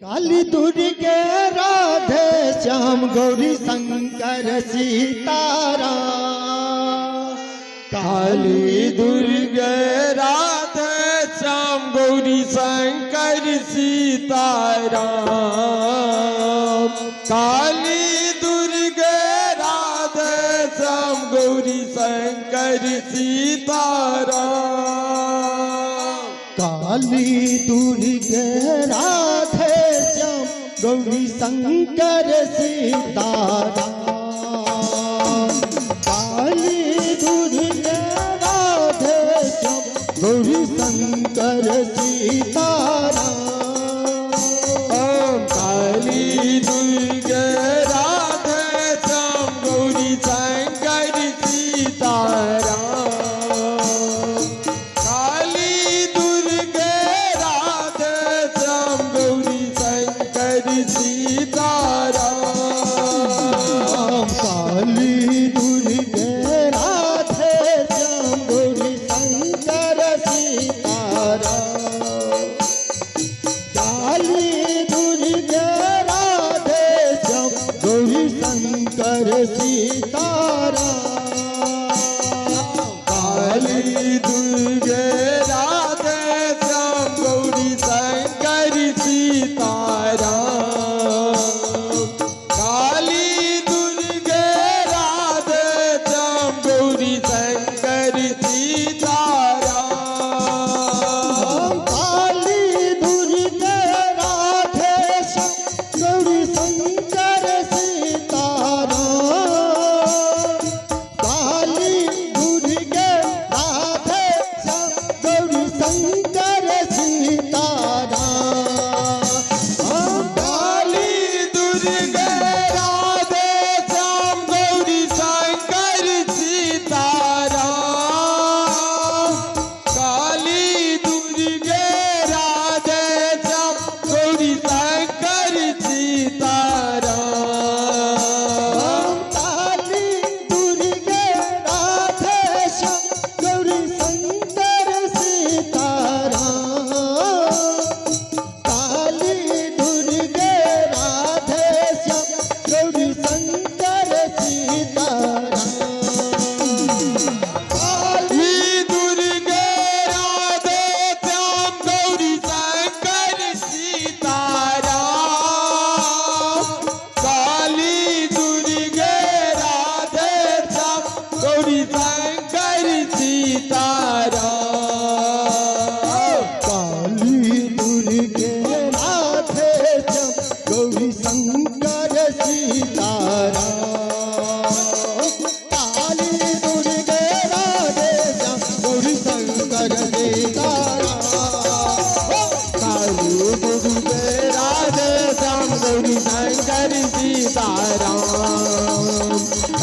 Kali Durge Radhe Shyam Gauri Shankar Sitaram. Kali Durge Radhe Shyam Gauri Shankar Sitaram. Kali Durge Radhe Shyam Gauri Shankar Sitaram. Kali Durge Radhe Shyam Gauri Shankar Sitaram. Kali Durge Radhe Shyam Gauri Shankar Sitaram. Kali Durge Radhe Shyam Gauri Shankar Sitaram. Kali Durge Radhe Shyam Gauri Shankar Sitaram. Kali Durge Radhe Shyam Gauri Shankar Sitaram. Kali Durge Radhe Shyam Gauri Shankar Sitaram. Kali Durge Radhe Shyam Gauri Shankar Sitaram. Kali Durge Radhe Shyam Gauri Shankar Sitaram. Kali Durge Radhe Shyam Gauri Shankar Sitaram. Kali Durge Radhe Shyam Gauri Shankar Sitaram. Kali Durge Radhe Shyam Gauri Shankar Sitaram. Kali Durge Radhe Shyam Gauri Shankar Sitaram. Kali Durge Radhe Shyam Gauri Shankar Sitaram. Kali Durge Radhe Shyam Gauri Shankar Sitaram. Kali Durge Radhe Shyam Gauri Shankar Sitaram. Kali Durge Radhe Shyam Gauri Shankar Sitaram. Kali Durge Radhe Shyam Gauri Shankar Sitaram. Kali Durge Radhe Shyam Gauri Shankar Sitaram. Kali Durge Radhe Shyam Gauri Shankar Sitaram. Kali Durge Radhe Shyam Gauri Shankar Sitaram. Kali Durge Radhe Shyam Gauri Shankar Sitaram.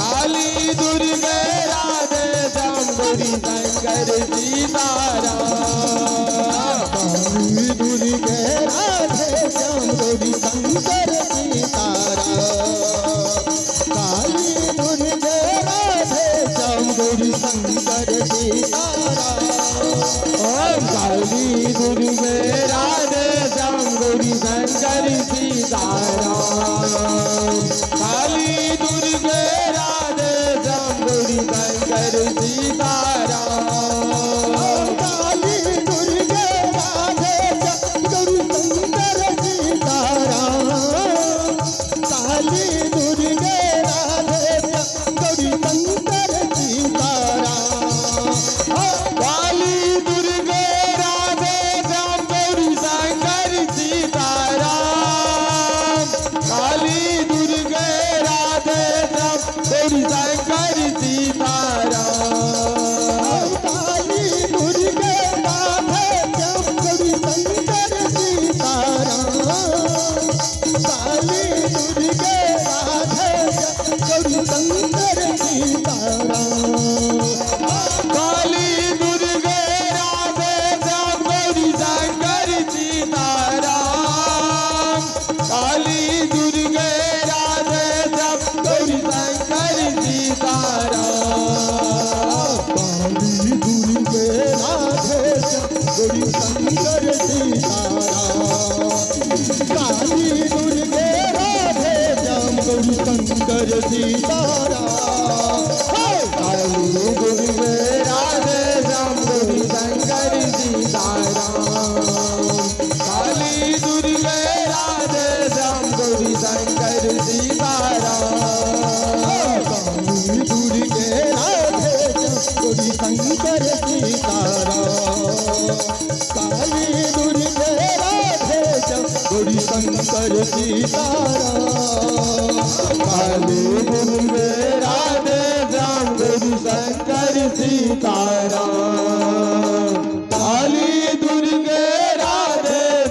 Kali Durge Radhe Shyam Gauri Shankar Sitaram. Kali Durge Radhe Shyam Gauri Shankar Sitaram. Kali Durge Radhe Shyam Gauri Shankar Sitaram. Kali Durge Radhe Shyam Gauri Shankar Sitaram. Kali Durge Radhe Shyam Gauri Shankar Sitaram. Kali Durge Radhe Shyam Gauri Shankar Sitaram. Kali Durge Radhe Shyam Gauri Shankar Sitaram. Kali Durge Radhe Shyam Gauri Shankar Sitaram. Kali Durge Radhe Shyam Gauri Shankar Sitaram. Kali Durge Radhe Shyam Gauri Shankar Sitaram. Kali Durge Radhe Shyam Gauri Shankar Sitaram. Kali Durge Radhe Shyam Gauri Shankar Sitaram. Kali Durge Radhe Shyam Gauri Shankar Sitaram. Kali Durge Radhe Shyam Gauri Shankar Sitaram. Kali Durge Radhe Shyam Gauri Shankar Sitaram. Kali Durge Radhe Shyam Gauri Shankar Sitaram. Kali Durge Radhe Shyam Gauri Shankar Sitaram.